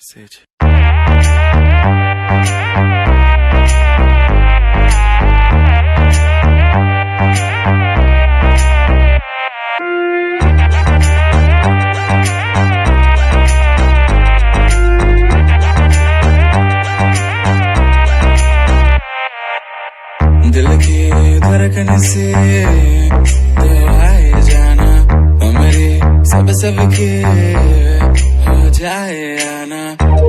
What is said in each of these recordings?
Message. दिल की धड़कन से तो आए जाना, हमारे सब के हो जाए आना।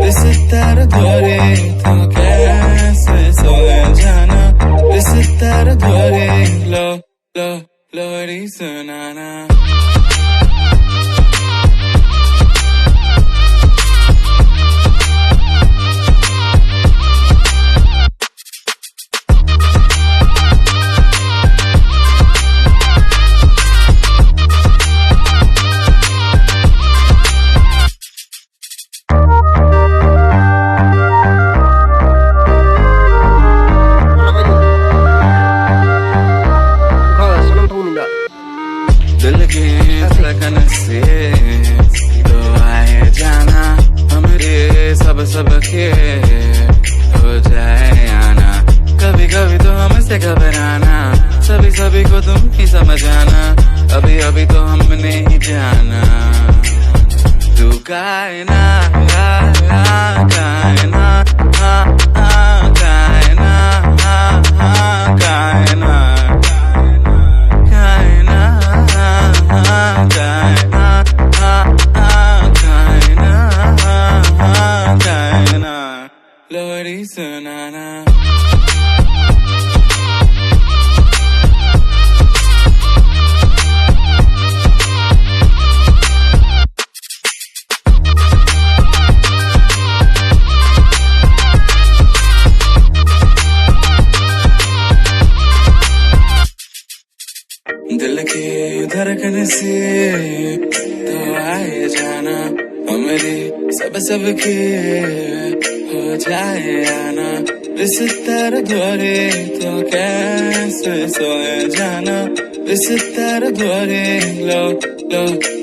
इस तार द्वारे तो कैसे सोए जाना, इस तार द्वारे लोरी सुनाना। दिल की धड़कन से तो आए जाना, हमरे सब के हो जाए आना। कभी कभी तो हमसे घबराना, सभी को तुम ही समझाना। अभी तो हमने ही जाना, तू कायना लोरी सुनाना। दिल की धड़कन से तो आए जाना, हमारे सब के हो जाए आना। इस तार द्वारे तो कैसे सोए जाना, इस तार द्वारे लो